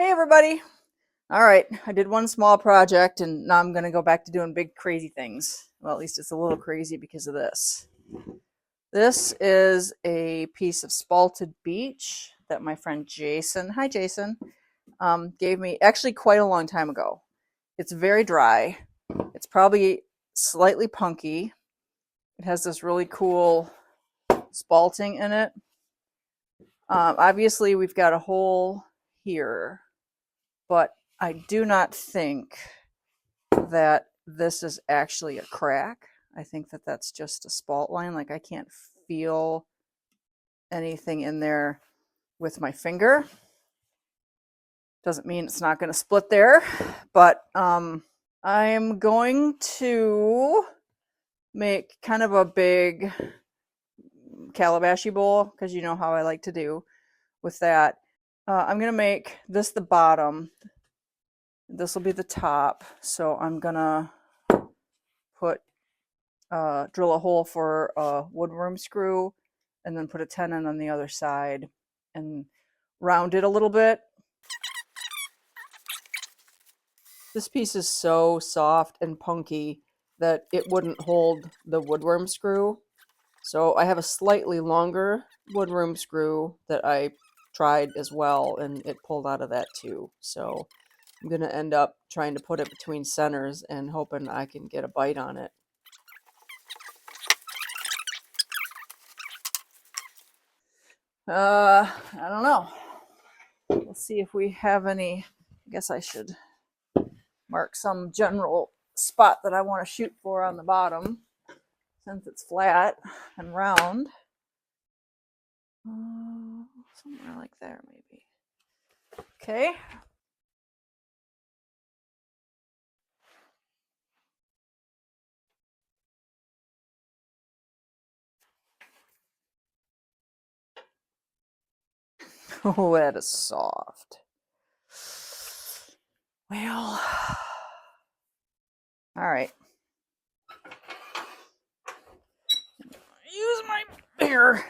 Hey everybody! Alright, I did one small project and now I'm going to go back to doing big crazy things. Well, at least it's a little crazy because of this. This is a piece of spalted beech that my friend Jason, hi Jason, gave me actually quite a long time ago. It's very dry. It's probably slightly punky. It has this really cool spalting in it. Obviously we've got a hole here, but I do not think that this is actually a crack. I think that that's just a spalt line. Like I can't feel anything in there with my finger. Doesn't mean it's not going to split there, but I'm going to make kind of a big calabashy bowl because you know how I like to do with that. I'm going to make this the bottom. This will be the top. So I'm going to put drill a hole for a woodworm screw and then put a tenon on the other side and round it a little bit. This piece is so soft and punky that it wouldn't hold the woodworm screw. So I have a slightly longer woodworm screw that I tried as well, and it pulled out of that too. So I'm going to end up trying to put it between centers and hoping I can get a bite on it. I don't know. We'll see if we have any. I guess I should mark some general spot that I want to shoot for on the bottom since it's flat and round. Somewhere like there maybe. Okay. Oh, that is soft. Well, all right. Use my bigger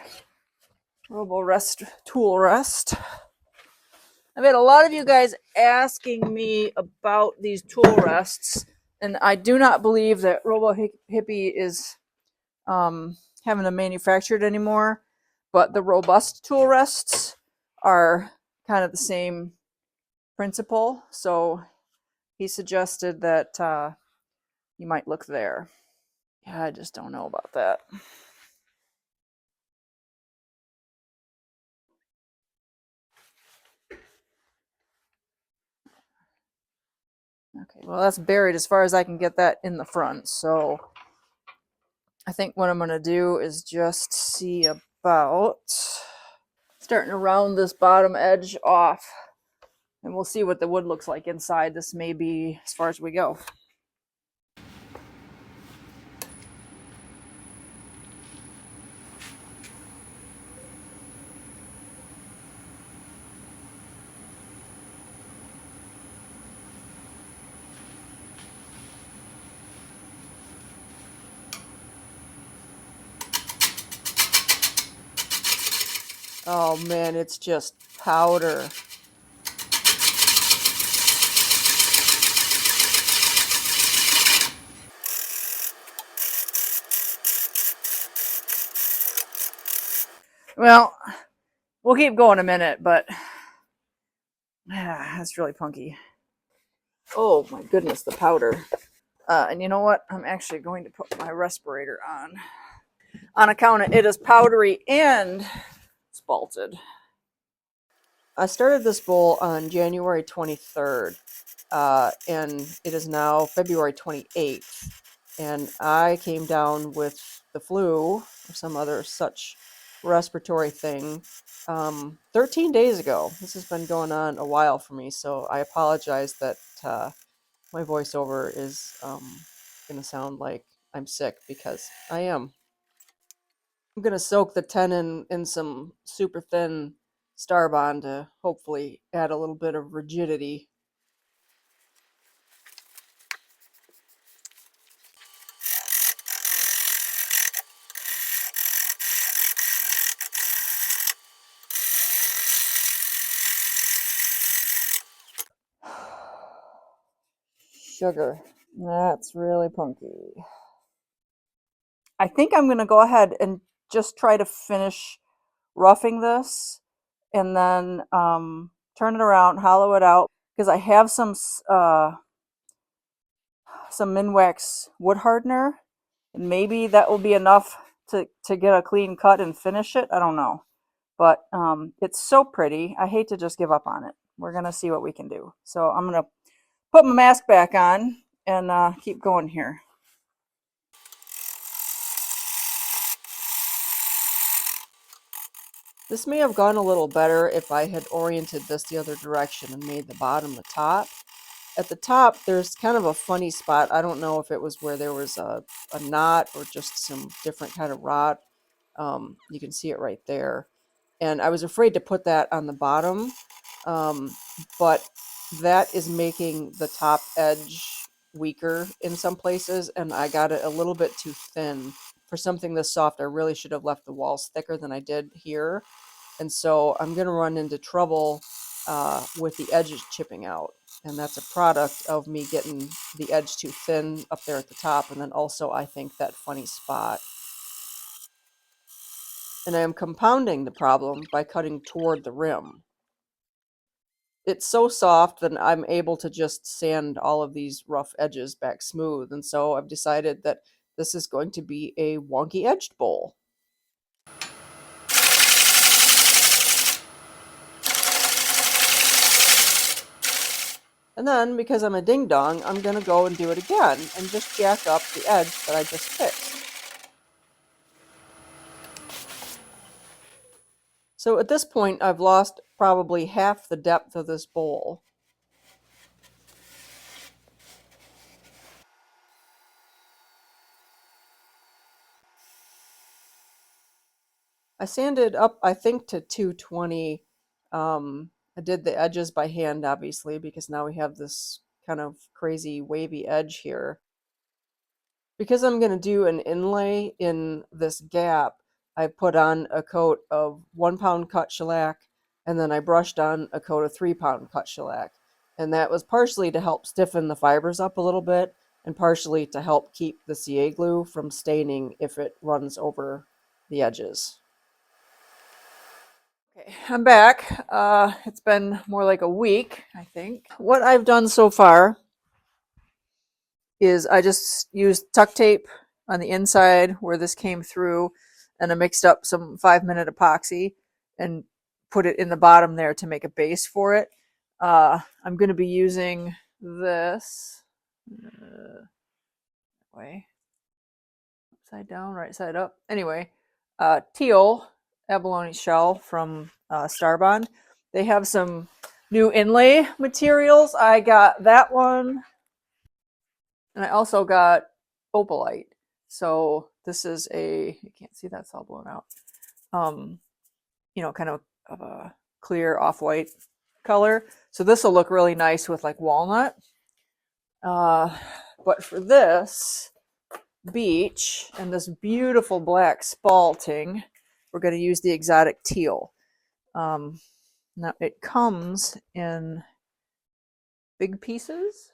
robo rest tool rest. I've had a lot of you guys asking me about these tool rests, and I do not believe that Robo Hippie is having them manufactured anymore, but the robust tool rests are kind of the same principle, so he suggested that you might look there. Yeah, I just don't know about that. Okay, well that's buried as far as I can get that in the front, so I think what I'm going to do is just see about starting to round this bottom edge off, and we'll see what the wood looks like inside. This may be as far as we go. Oh man, it's just powder. Well, we'll keep going a minute, but that's really punky. Oh my goodness, the powder. And you know what? I'm actually going to put my respirator on account of it is powdery and spalted. I started this bowl on January 23rd, and it is now February 28th, and I came down with the flu or some other such respiratory thing 13 days ago. This has been going on a while for me, so I apologize that my voiceover is going to sound like I'm sick, because I am. I'm going to soak the tenon in some super thin Starbond to hopefully add a little bit of rigidity. sugar. That's really punky. I think I'm going to go ahead and just try to finish roughing this and then turn it around, hollow it out, because I have some Minwax Wood Hardener. And maybe that will be enough to get a clean cut and finish it. I don't know. But it's so pretty. I hate to just give up on it. We're going to see what we can do. So I'm going to put my mask back on and keep going here. This may have gone a little better if I had oriented this the other direction and made the bottom the top. At the top, there's kind of a funny spot. I don't know if it was where there was a knot or just some different kind of rot. You can see it right there. And I was afraid to put that on the bottom, but that is making the top edge weaker in some places, and I got it a little bit too thin. For something this soft, I really should have left the walls thicker than I did here. And so I'm going to run into trouble with the edges chipping out. And that's a product of me getting the edge too thin up there at the top. And then also, I think, that funny spot. And I am compounding the problem by cutting toward the rim. It's so soft that I'm able to just sand all of these rough edges back smooth. And so I've decided that this is going to be a wonky edged bowl. And then, because I'm a ding-dong, I'm going to go and do it again and just jack up the edge that I just fixed. So at this point, I've lost probably half the depth of this bowl. I sanded up, I think, to 220. I did the edges by hand, obviously, because now we have this kind of crazy wavy edge here. Because I'm going to do an inlay in this gap, I put on a coat of 1 pound cut shellac, and then I brushed on a coat of 3 pound cut shellac. And that was partially to help stiffen the fibers up a little bit, and partially to help keep the CA glue from staining if it runs over the edges. Okay, I'm back. It's been more like a week, I think. What I've done so far is I just used tuck tape on the inside where this came through, and I mixed up some 5-minute epoxy and put it in the bottom there to make a base for it. I'm going to be using this way, upside down, right side up. Anyway, teal abalone shell from Starbond. They have some new inlay materials. I got that one. And I also got opalite. So this is you can't see, that's all blown out. Kind of a clear off-white color. So this will look really nice with like walnut. But for this beech and this beautiful black spalting, we're going to use the Exotic Teal. Now it comes in big pieces.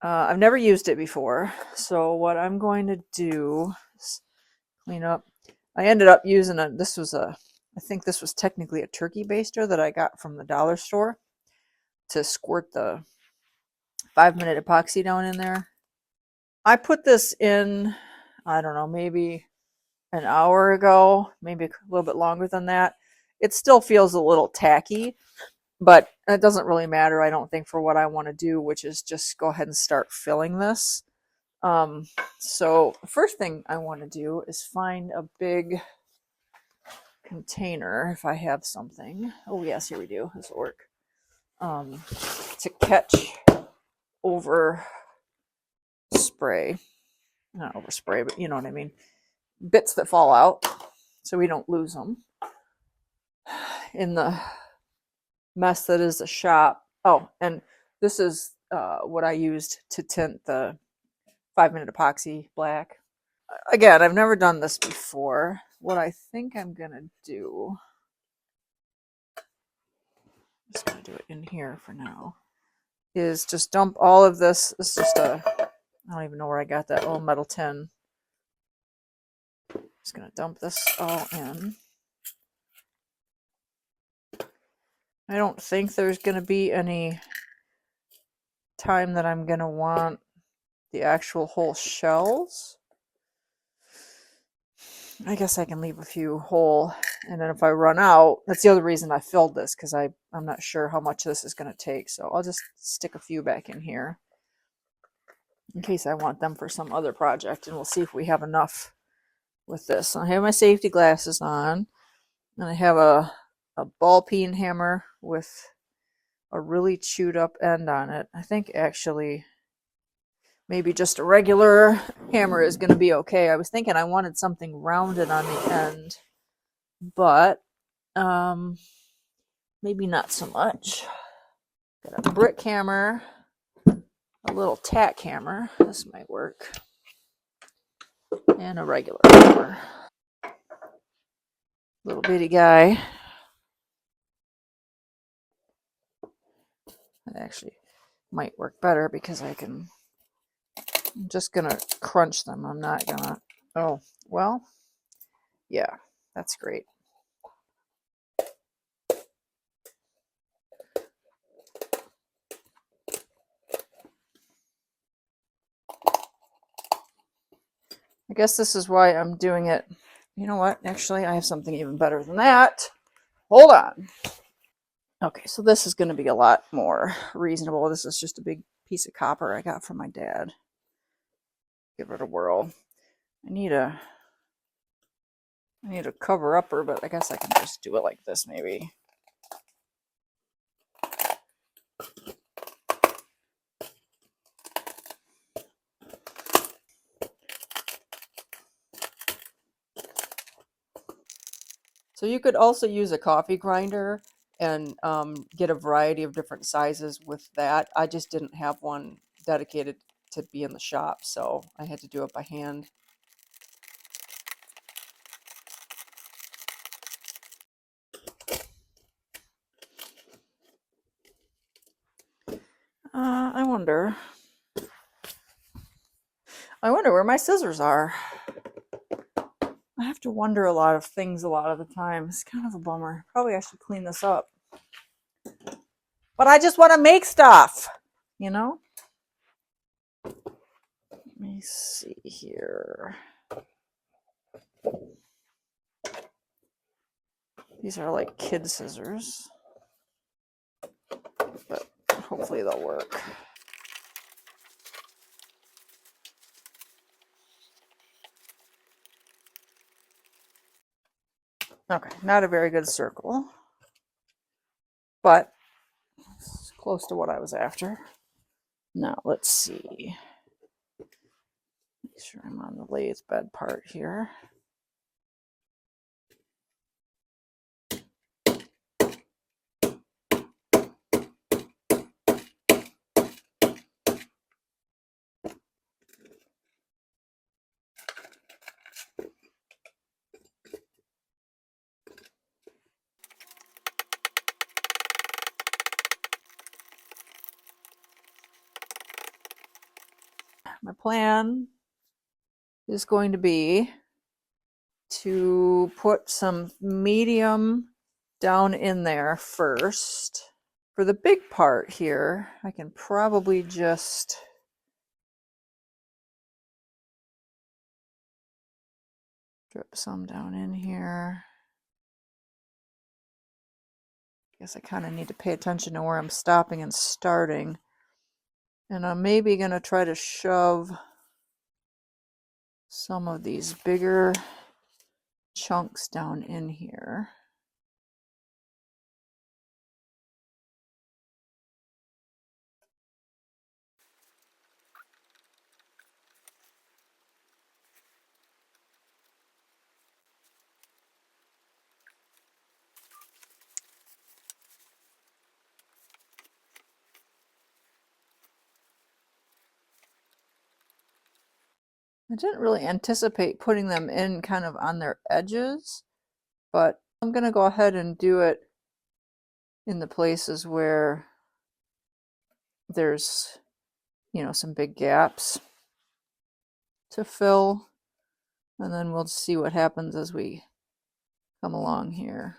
I've never used it before, so what I'm going to do is clean up. I ended up using I think this was technically a turkey baster that I got from the dollar store to squirt the 5-minute epoxy down in there. I put this in, I don't know, maybe an hour ago, maybe a little bit longer than that. It still feels a little tacky, but it doesn't really matter, I don't think, for what I want to do, which is just go ahead and start filling this. So the first thing I want to do is find a big container, if I have something. Oh yes, here we do. This will work. To catch over spray. Not over spray, but you know what I mean. Bits that fall out so we don't lose them in the mess that is the shop. Oh, and this is what I used to tint the 5-minute epoxy black. Again, I've never done this before. What I think I'm gonna do, I'm just gonna do it in here for now. is just dump all of this. It's just a, I don't even know where I got that old metal tin. Just gonna dump this all in. I don't think there's gonna be any time that I'm gonna want the actual whole shells. I guess I can leave a few whole, and then if I run out, that's the other reason I filled this, because I'm not sure how much this is going to take, so I'll just stick a few back in here in case I want them for some other project, and we'll see if we have enough with this. I have my safety glasses on, and I have a ball peen hammer with a really chewed up end on it. I think actually maybe just a regular hammer is going to be okay. I was thinking I wanted something rounded on the end, but maybe not so much. Got a brick hammer, a little tack hammer. This might work. And a regular hammer. Little bitty guy. It actually might work better because I'm just gonna crunch them. I'm not gonna, oh, well, yeah, that's great. I guess this is why I'm doing it. You know what? Actually, I have something even better than that. Hold on. Okay, so this is going to be a lot more reasonable. This is just a big piece of copper I got from my dad. Give it a whirl. I need a cover upper, but I guess I can just do it like this maybe. So you could also use a coffee grinder and get a variety of different sizes with that. I just didn't have one dedicated to be in the shop, so I had to do it by hand. I wonder where my scissors are. I have to wonder a lot of things a lot of the time. It's kind of a bummer. Probably I should clean this up. But I just want to make stuff, you know? Let me see here. These are like kid scissors, but hopefully they'll work. Okay, not a very good circle, but it's close to what I was after. Now let's see. Make sure I'm on the lathe bed part here. My plan is going to be to put some medium down in there first. For the big part here, I can probably just drip some down in here. I guess I kind of need to pay attention to where I'm stopping and starting. And I'm maybe going to try to shove some of these bigger chunks down in here. I didn't really anticipate putting them in kind of on their edges, but I'm going to go ahead and do it in the places where there's, you know, some big gaps to fill, and then we'll see what happens as we come along here.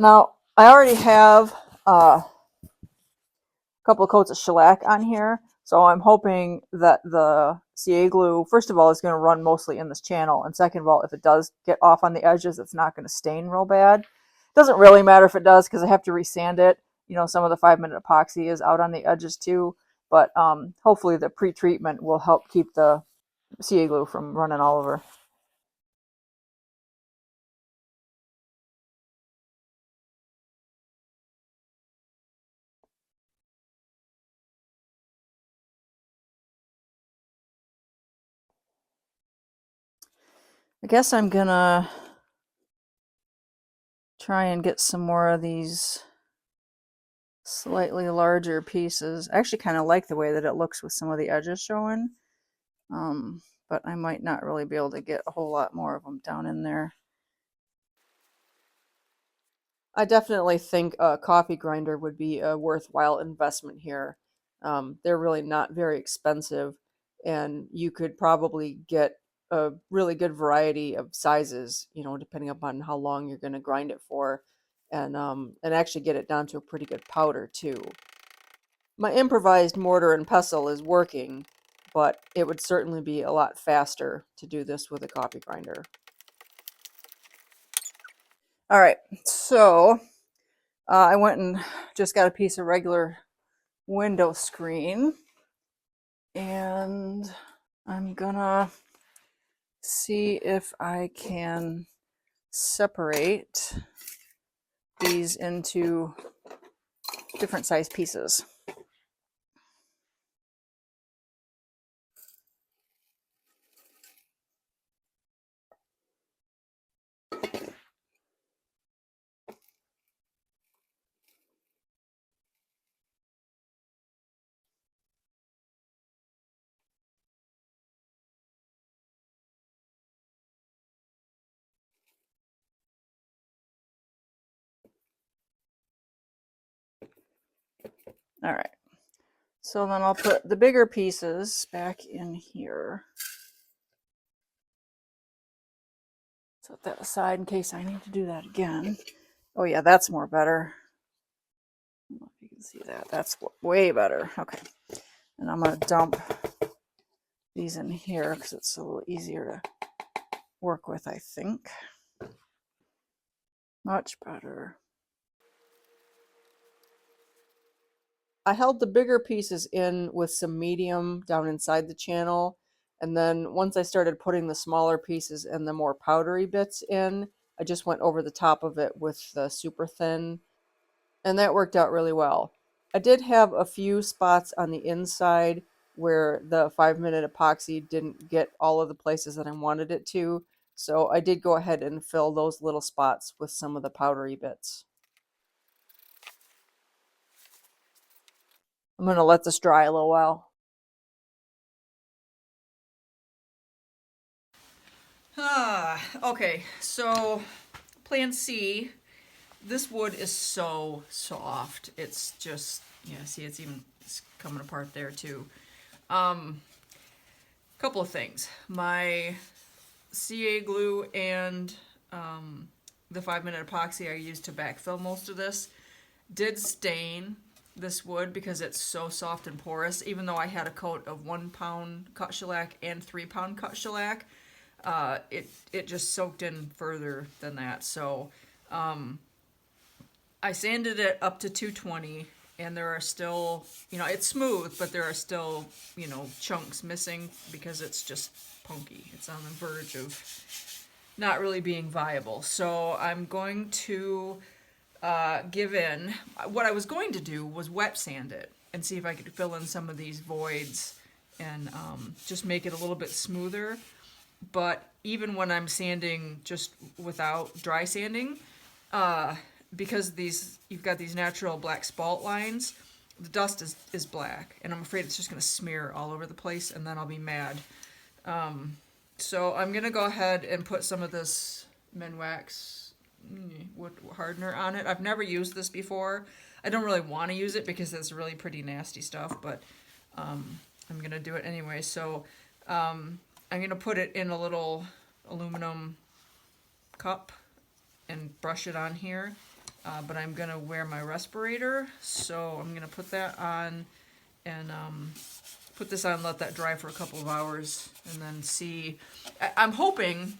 Now, I already have a couple of coats of shellac on here, so I'm hoping that the CA glue, first of all, is going to run mostly in this channel, and second of all, if it does get off on the edges, it's not going to stain real bad. It doesn't really matter if it does, because I have to resand it. You know, some of the 5-minute epoxy is out on the edges too, but hopefully the pre-treatment will help keep the CA glue from running all over. I guess I'm gonna try and get some more of these slightly larger pieces. I actually kind of like the way that it looks with some of the edges showing, but I might not really be able to get a whole lot more of them down in there. I definitely think a coffee grinder would be a worthwhile investment here. They're really not very expensive, and you could probably get a really good variety of sizes, you know, depending upon how long you're going to grind it for, and actually get it down to a pretty good powder too. My improvised mortar and pestle is working, but it would certainly be a lot faster to do this with a coffee grinder. All right, so I went and just got a piece of regular window screen, and I'm gonna see if I can separate these into different size pieces. All right, so then I'll put the bigger pieces back in here. Set that aside in case I need to do that again. Oh yeah, that's more better. I don't know if you can see that. That's way better. Okay, and I'm going to dump these in here because it's a little easier to work with, I think. Much better. I held the bigger pieces in with some medium down inside the channel, and then once I started putting the smaller pieces and the more powdery bits in, I just went over the top of it with the super thin, and that worked out really well. I did have a few spots on the inside where the 5-minute epoxy didn't get all of the places that I wanted it to, so I did go ahead and fill those little spots with some of the powdery bits. I'm going to let this dry a little while. Okay, so plan C. This wood is so soft. It's just, yeah, see, it's coming apart there too. Couple of things. My CA glue and the 5-minute epoxy I used to backfill most of this did stain this wood because it's so soft and porous. Even though I had a coat of 1 pound cut shellac and 3 pound cut shellac, it just soaked in further than that. So I sanded it up to 220, and there are still, you know, it's smooth, but there are still, you know, chunks missing because it's just punky. It's on the verge of not really being viable. So I'm going to give in. What I was going to do was wet sand it and see if I could fill in some of these voids and just make it a little bit smoother. but even when I'm sanding just without dry sanding, because you've got these natural black spalt lines, the dust is black, and I'm afraid it's just going to smear all over the place, and then I'll be mad. So I'm going to go ahead and put some of this Minwax Wood Hardener on it. I've never used this before. I don't really want to use it because it's really pretty nasty stuff, but I'm going to do it anyway. So I'm going to put it in a little aluminum cup and brush it on here. But I'm going to wear my respirator, so I'm going to put that on and put this on, let that dry for a couple of hours, and then see. I'm hoping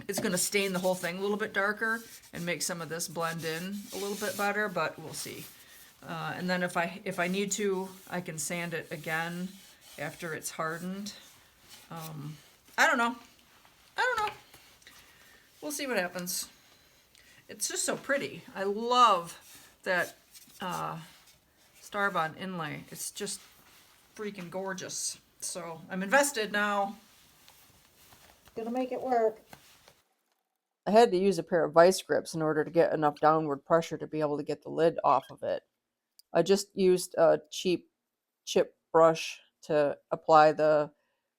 it's going to stain the whole thing a little bit darker and make some of this blend in a little bit better, but we'll see. And then if I need to, I can sand it again after it's hardened. I don't know. We'll see what happens. It's just so pretty. I love that Starbond inlay. It's just freaking gorgeous. So I'm invested now. Gonna make it work. I had to use a pair of vice grips in order to get enough downward pressure to be able to get the lid off of it. I just used a cheap chip brush to apply the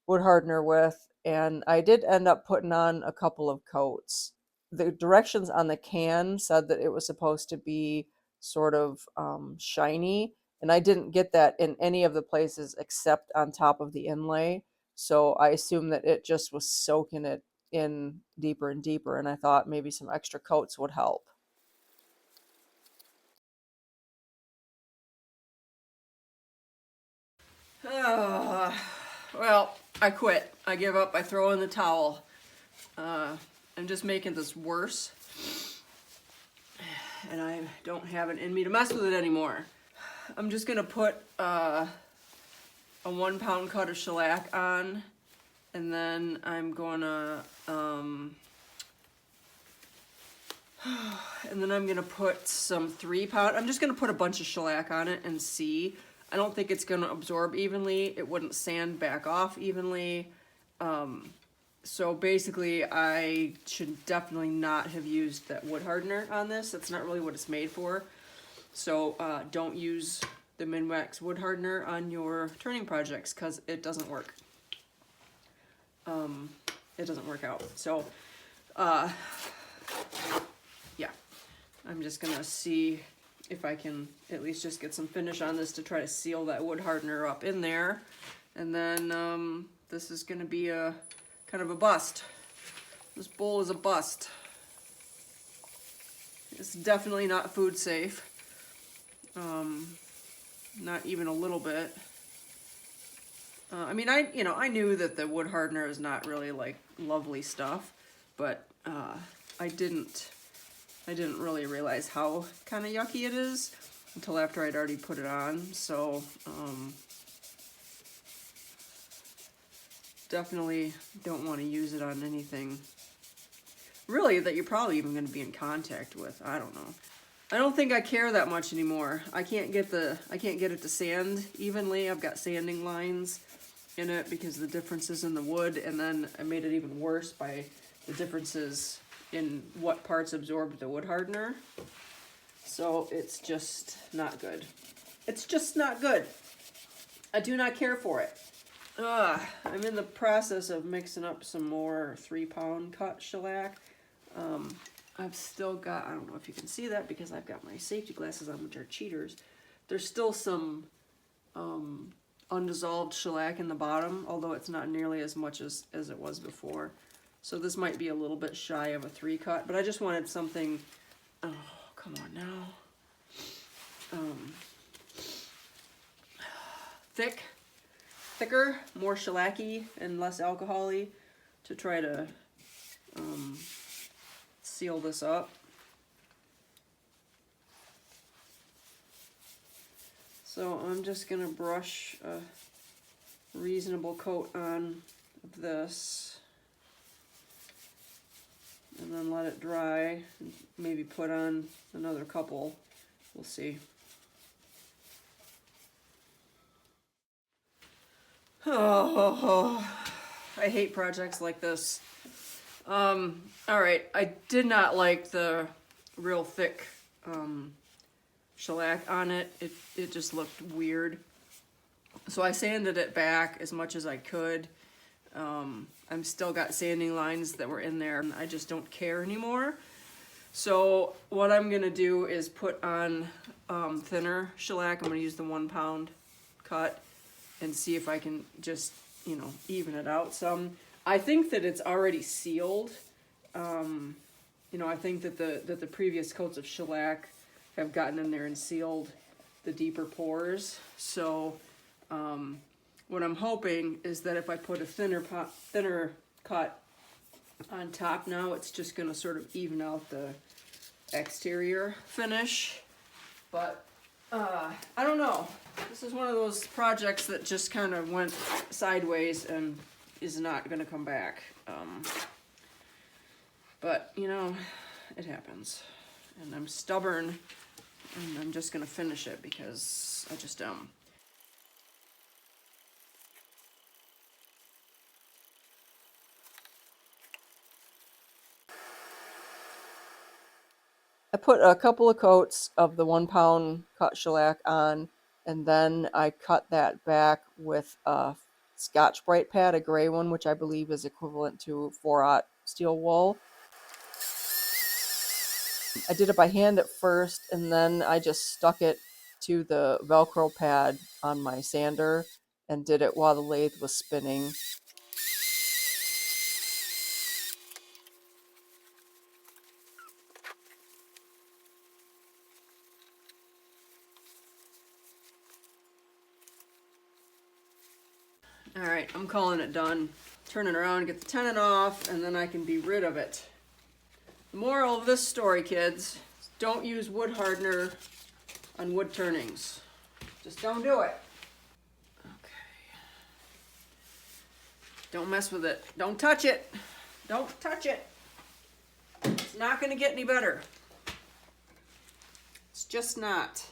wood hardener with, and I did end up putting on a couple of coats. The directions on the can said that it was supposed to be sort of shiny, and I didn't get that in any of the places except on top of the inlay. So I assumed that it just was soaking it in deeper and deeper, and I thought maybe some extra coats would help. Well, I quit. I give up. I throw in the towel. I'm just making this worse. And I don't have it in me to mess with it anymore. I'm just going to put a 1 pound cut of shellac on. And then I'm going to... and then I'm going to put some 3 pound... I'm just going to put a bunch of shellac on it and see. I don't think it's going to absorb evenly. It wouldn't sand back off evenly. So basically, I should definitely not have used that wood hardener on this. That's not really what it's made for. So don't use the Minwax Wood Hardener on your turning projects because it doesn't work. It doesn't work out. So yeah, I'm just going to see if I can at least just get some finish on this to try to seal that wood hardener up in there. And then this is going to be a kind of a bust. This bowl is a bust. It's definitely not food safe. Not even a little bit. I mean, I knew that the wood hardener is not really like lovely stuff, but I didn't really realize how kind of yucky it is until after I'd already put it on. So definitely don't want to use it on anything really that you're probably even going to be in contact with. I don't know. I don't think I care that much anymore. I can't get it to sand evenly. I've got sanding lines in it because of the differences in the wood, and then I made it even worse by the differences in what parts absorbed the wood hardener. So it's just not good. It's just not good. I do not care for it. I'm in the process of mixing up some more 3 pound cut shellac. I've still got, I don't know if you can see that because I've got my safety glasses on, which are cheaters. There's still some undissolved shellac in the bottom, although it's not nearly as much as it was before. So this might be a little bit shy of a 3 cut, but I just wanted something, oh, come on now. Thicker, more shellacky and less alcohol-y to try to seal this up. So I'm just gonna brush a reasonable coat on this and then let it dry and maybe put on another couple. We'll see. Oh, I hate projects like this. All right, I did not like the real thick shellac on it. It just looked weird. So I sanded it back as much as I could. I'm still got sanding lines that were in there. I just don't care anymore. So what I'm gonna do is put on thinner shellac. I'm gonna use the 1 pound cut and see if I can just, you know, even it out some. I think that it's already sealed. You know, I think that the previous coats of shellac have gotten in there and sealed the deeper pores. So what I'm hoping is that if I put a thinner cut on top now, it's just going to sort of even out the exterior finish. But I don't know. This is one of those projects that just kind of went sideways and is not going to come back. But, you know, it happens. And I'm stubborn, and I'm just going to finish it because I just am. I put a couple of coats of the 1 pound cut shellac on, and then I cut that back with a Scotch Brite pad, a gray one, which I believe is equivalent to 4/0 steel wool. I did it by hand at first, and then I just stuck it to the Velcro pad on my sander and did it while the lathe was spinning. All right, I'm calling it done. Turn it around, get the tenon off, and then I can be rid of it. The moral of this story, kids, don't use wood hardener on wood turnings. Just don't do it. Okay. Don't mess with it. Don't touch it. Don't touch it. It's not going to get any better. It's just not.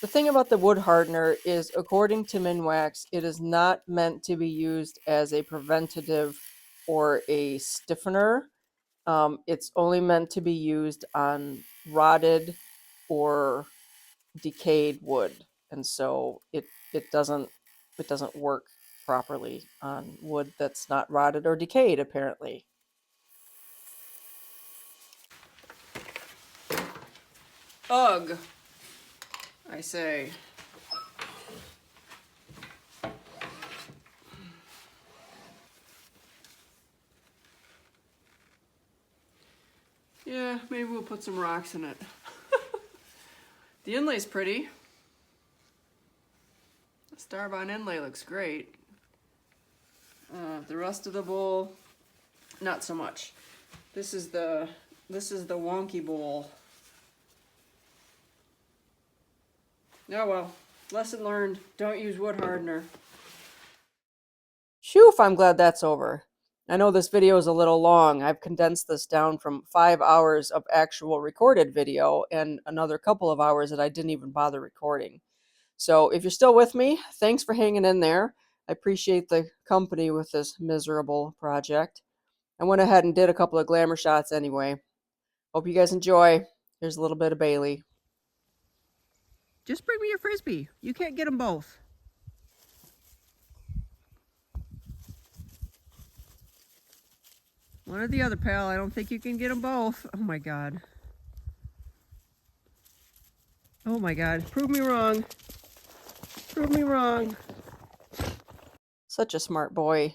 The thing about the wood hardener is, according to Minwax, it is not meant to be used as a preventative or a stiffener. It's only meant to be used on rotted or decayed wood, and so it doesn't work properly on wood that's not rotted or decayed, apparently. Ugh, I say. Yeah, maybe we'll put some rocks in it. The inlay's pretty. The Starbond inlay looks great. The rest of the bowl, not so much. This is the wonky bowl. Oh well, lesson learned. Don't use wood hardener. Phew, I'm glad that's over. I know this video is a little long. I've condensed this down from 5 hours of actual recorded video and another couple of hours that I didn't even bother recording. So if you're still with me, thanks for hanging in there. I appreciate the company with this miserable project. I went ahead and did a couple of glamour shots anyway. Hope you guys enjoy. Here's a little bit of Bailey. Just bring me your Frisbee. You can't get them both. One or the other, pal. I don't think you can get them both. Oh my god. Oh my god. Prove me wrong. Prove me wrong. Such a smart boy.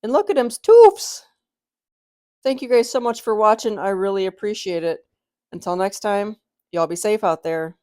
And look at him's toofs! Thank you guys so much for watching. I really appreciate it. Until next time, y'all be safe out there.